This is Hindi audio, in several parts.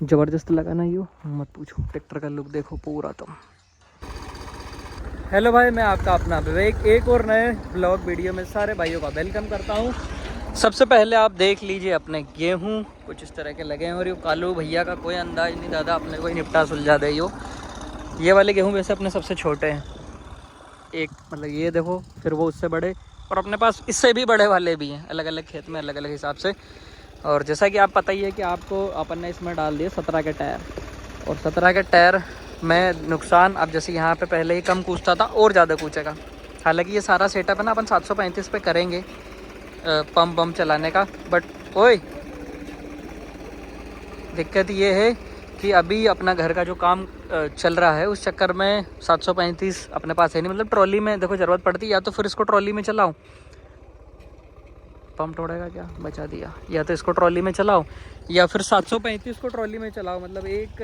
जबरदस्त लगा ना यो, मत पूछो। ट्रैक्टर का लुक देखो पूरा तुम। हेलो भाई, मैं आपका अपना विवेक एक और नए ब्लॉग वीडियो में सारे भाइयों का वेलकम करता हूँ। सबसे पहले आप देख लीजिए अपने गेहूँ कुछ इस तरह के लगे हैं, और ये कालू भैया का कोई अंदाज नहीं, दादा अपने को ही निपटा सुलझा दे। ये वाले गेहूँ वैसे अपने सबसे छोटे हैं, एक मतलब ये देखो, फिर वो उससे बड़े, और अपने पास इससे भी बड़े वाले भी हैं, अलग अलग खेत में अलग अलग हिसाब से। और जैसा कि आप पता ही है कि आपको अपन ने इसमें डाल दिए 17 के टायर, और 17 के टायर में नुकसान, अब जैसे यहाँ पे पहले ही कम कूचता था और ज़्यादा कूचेगा। हालांकि ये सारा सेटअप है ना अपन 735 पे करेंगे पंप चलाने का, बट ओए दिक्कत ये है कि अभी अपना घर का जो काम चल रहा है उस चक्कर में 735 अपने पास है नहीं। मतलब ट्रॉली में देखो ज़रूरत पड़ती है, या तो फिर इसको ट्रॉली में चलाओ, पंप तोड़ेगा क्या, बचा दिया, या तो इसको ट्रॉली में चलाओ या फिर 735 को ट्रॉली में चलाओ। मतलब एक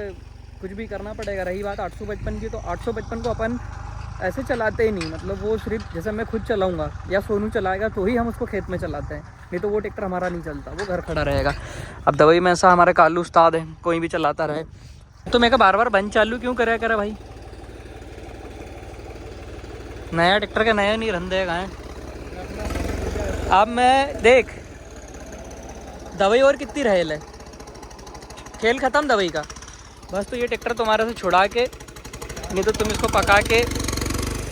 कुछ भी करना पड़ेगा। रही बात 855 की, तो 855 को अपन ऐसे चलाते ही नहीं, मतलब वो सिर्फ जैसे मैं खुद चलाऊंगा या सोनू चलाएगा तो ही हम उसको खेत में चलाते हैं, नहीं तो वो ट्रैक्टर हमारा नहीं चलता, वो घर खड़ा रहेगा। अब दवाई में ऐसा हमारे कालू उस्ताद है, कोई भी चलाता रहे। तो मैं बार बार बंद चालू क्यों करे भाई, नया ट्रैक्टर का नया नहीं रंधेगा है। अब मैं देख दवाई और कितनी रहेल है, खेल ख़त्म दवाई का। बस तो ये ट्रैक्टर तुम्हारे से छुड़ा के, नहीं तो तुम इसको पका के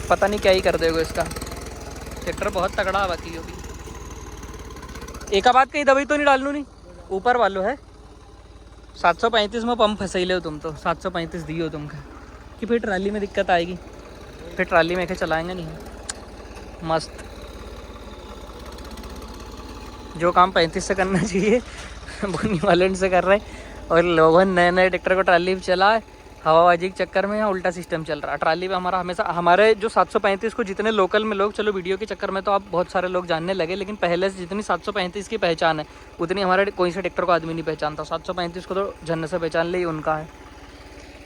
पता नहीं क्या ही कर दोगे इसका। ट्रैक्टर बहुत तगड़ा बाकी होगी। एक बात कहीं दवाई तो नहीं डालू नहीं, ऊपर वालों है 735 में पंप फंसई ले तुम, तो 735 दियो तुमका कि फिर ट्राली में दिक्कत आएगी, फिर ट्राली में चलाएंगे नहीं। मस्त जो काम 35 से करना चाहिए बुनी वाले से कर रहे हैं, और लोगों नए नए ट्रैक्टर को ट्राली पे चला है। हवाबाजी के चक्कर में यहाँ उल्टा सिस्टम चल रहा है। ट्राली पे हमारा हमेशा, हमारे जो 735 को जितने लोकल में लोग, चलो वीडियो के चक्कर में तो आप बहुत सारे लोग जानने लगे, लेकिन पहले से जितनी 735 की पहचान है उतनी हमारे कोई से ट्रैक्टर को आदमी नहीं पहचानता। 735 को तो झन्ने से पहचान ले ही उनका है।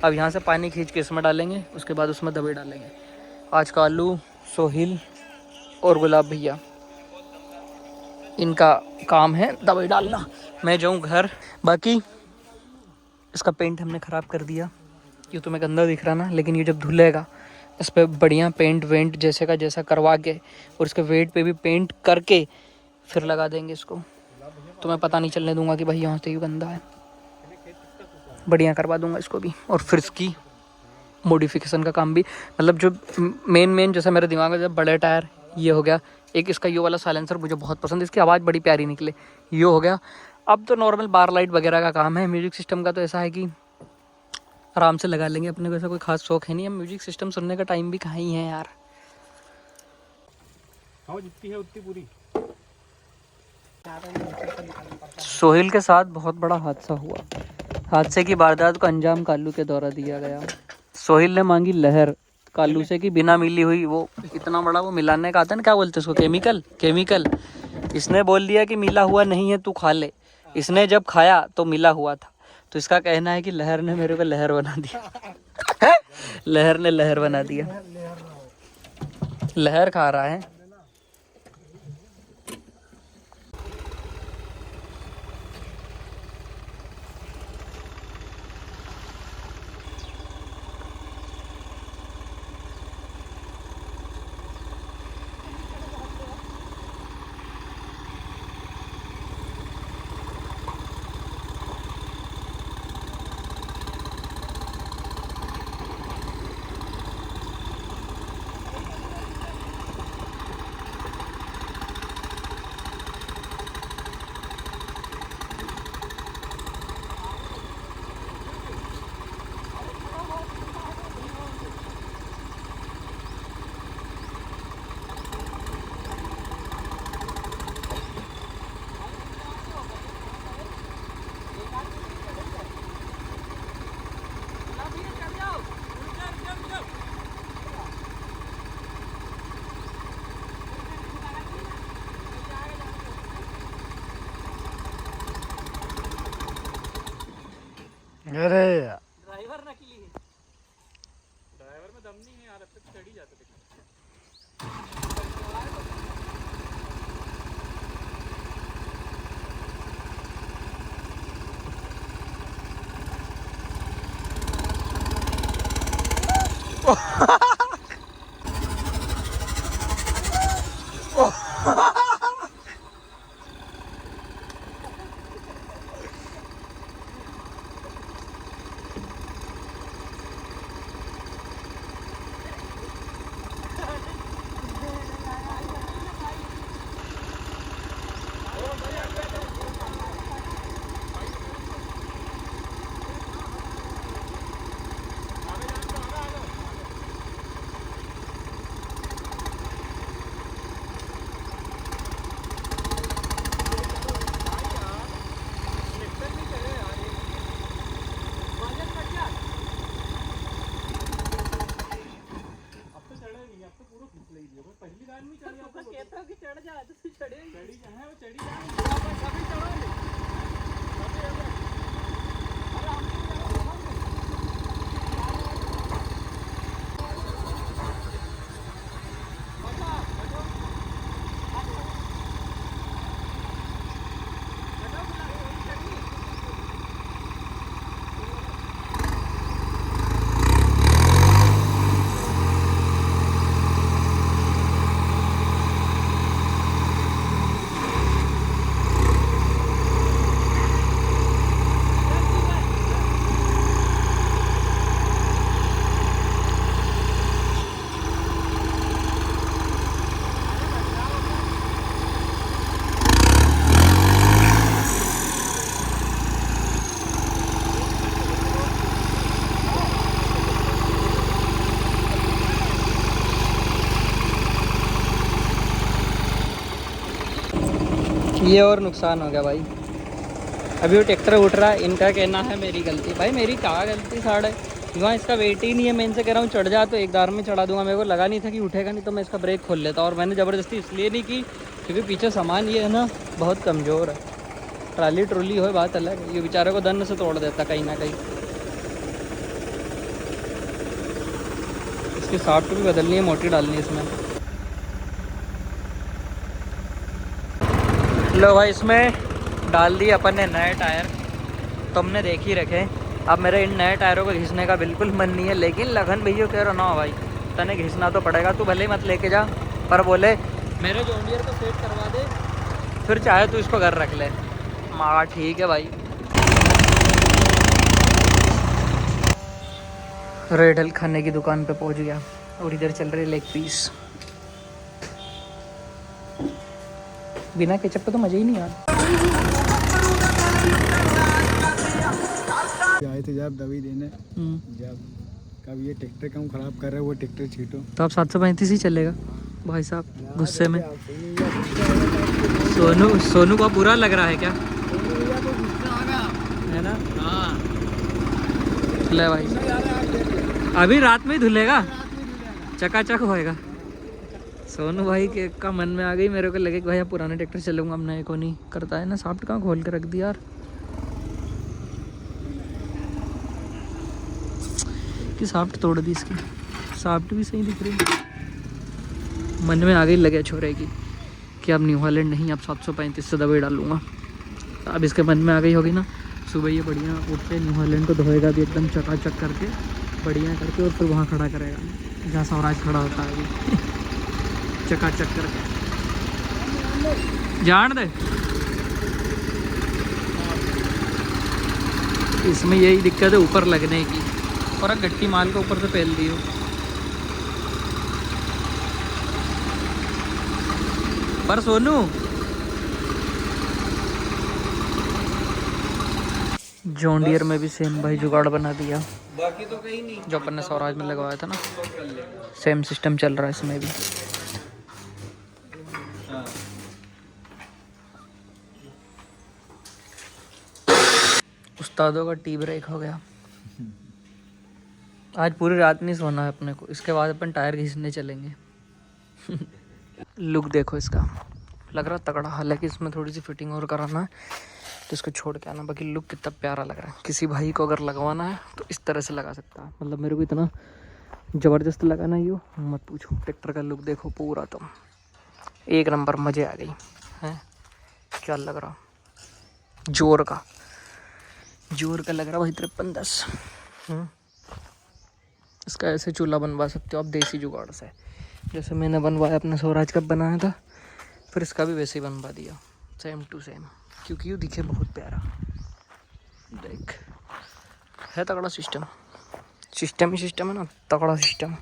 अब यहाँ से पानी खींच के इसमें डालेंगे, उसके बाद उसमें दवाई डालेंगे। आज कालू, सोहिल और गुलाब भैया, इनका काम है दवाई डालना। मैं जाऊँ घर। बाकी इसका पेंट हमने ख़राब कर दिया, ये तुम्हें गंदा दिख रहा ना, लेकिन ये जब धुलेगा इस पर बढ़िया पेंट वेंट जैसे का जैसा करवा के, और इसके वेट पे भी पेंट करके फिर लगा देंगे इसको। तुम्हें पता नहीं चलने दूंगा कि भाई यहाँ से ये गंदा है, बढ़िया करवा दूंगा इसको भी। और फिर इसकी मॉडिफिकेशन का काम भी, मतलब जो मेन जैसा मेरे दिमाग में, जब बड़े टायर ये हो गया, एक इसका ये वाला साइलेंसर मुझे बहुत पसंद है, इसकी आवाज़ बड़ी प्यारी निकले, ये हो गया। अब तो नॉर्मल बार लाइट वगैरह का काम है। म्यूजिक सिस्टम का तो ऐसा है कि आराम से लगा लेंगे, अपने को ऐसा कोई खास शौक है नहीं। हम म्यूजिक सिस्टम सुनने का टाइम भी कहाँ ही है यार। हाँ जितनी है उतनी पूरी। सोहेल के साथ बहुत बड़ा हादसा हुआ। हादसे की वारदात को अंजाम कालू के द्वारा दिया गया। सोहेल ने मांगी लहर कालू से कि बिना मिली हुई, वो इतना बड़ा वो मिलाने का आता है ना, क्या बोलते हैं उसको, केमिकल। इसने बोल दिया कि मिला हुआ नहीं है तू खा ले। इसने जब खाया तो मिला हुआ था। तो इसका कहना है कि लहर ने मेरे को लहर बना दिया। लहर ने लहर बना दिया, लहर खा रहा है। अरे ड्राइवर नकली है, ड्राइवर में दम नहीं है यार, अब तक चढ़ ही जाते थे। ये और नुकसान हो गया भाई। अभी वो ट्रैक्टर उठ रहा है, इनका कहना है मेरी गलती। भाई मेरी क्या गलती साढ़े, वहाँ इसका वेट ही नहीं है। मैं इनसे कह रहा हूँ चढ़ जा, तो एक दार में चढ़ा दूंगा। मेरे को लगा नहीं था कि उठेगा नहीं, तो मैं इसका ब्रेक खोल लेता। और मैंने ज़बरदस्ती इसलिए नहीं की क्योंकि पीछे सामान ये है ना बहुत कमज़ोर है। ट्राली ट्रोली हो बात अलग है, ये बेचारे को दंड से तोड़ देता कहीं ना कहीं। इसकी साफ्ट भी बदलनी है, मोटी डालनी है इसमें। लो भाई, इसमें डाल दिए अपन ने नए टायर। तो हमने देख ही रखे। अब मेरे इन नए टायरों को घिसने का बिल्कुल मन नहीं है, लेकिन लगन भैया कह रहा ना भाई तने घिसना तो पड़ेगा, तू भले ही मत लेके जा, पर बोले मेरे जॉन डियर को सेट करवा दे, फिर चाहे तू इसको घर रख ले। माँ ठीक है भाई। रेडल खाने की दुकान पे पहुंच गया और इधर चल रही लेग पीस। बिना केचप पे तो मज़ा ही नहीं यार। आए थे जब दवाई देने, जब कब ये ट्रैक्टर क्यों खराब कर रहे हो, वो ट्रैक्टर छीटो। तो आप 735 ही चलेगा भाई साहब गुस्से में। सोनू को बुरा लग रहा है क्या, है ना? हाँ ले भाई, अभी रात में ही धुलेगा, चकाचक होएगा। सोनू भाई के का मन में आ गई, मेरे को लगे कि भाई पुराने ट्रैक्टर चलूंगा, अब नए को नहीं करता है ना। साफ्ट कहाँ खोल के रख दिया यार, कि साफ्ट तोड़ दी इसकी। साफ्ट भी सही दिख रही। मन में आ गई लगे छोरे की कि अब न्यू हॉलैंड नहीं, अब 735 से दवाई डालूंगा। अब इसके मन में आ गई होगी ना, सुबह ये बढ़िया उठ के न्यू हॉलैंड को धोएगा भी एकदम चकाचक करके, बढ़िया करके, और फिर वहाँ खड़ा करेगा जहाँ स्वराज खड़ा होता है अभी। चकाचक करके जान दे। इसमें यही दिक्कत है ऊपर लगने की, और गट्टी माल को ऊपर से पहल दी हो। पर सोनू जॉन डियर में भी सेम भाई जुगाड़ बना दिया, बाकी तो कहीं नहीं। जो अपन ने स्वराज में लगवाया था ना, सेम सिस्टम चल रहा है इसमें भी। उस्तादों का टी ब्रेक हो गया। आज पूरी रात नहीं सोना है अपने को, इसके बाद अपन टायर घिसने चलेंगे। लुक देखो इसका, लग रहा तगड़ा। हालांकि इसमें थोड़ी सी फिटिंग और कराना है, तो इसको छोड़ के आना। बाकी लुक कितना प्यारा लग रहा है। किसी भाई को अगर लगवाना है तो इस तरह से लगा सकता है। मतलब मेरे को इतना ज़बरदस्त लगा ना यो, मत पूछो। ट्रैक्टर का लुक देखो पूरा, तो एक नंबर, मज़े आ गई हैं। क्या लग रहा, जोर का लग रहा भाई 5310। इसका ऐसे चूल्हा बनवा सकते हो आप देसी जुगाड़ से, जैसे मैंने बनवाया अपने स्वराज का बनाया था, फिर इसका भी वैसे ही बनवा दिया सेम टू सेम, क्योंकि ये दिखे बहुत प्यारा। देख है तगड़ा सिस्टम, सिस्टम ही सिस्टम है ना, तगड़ा सिस्टम।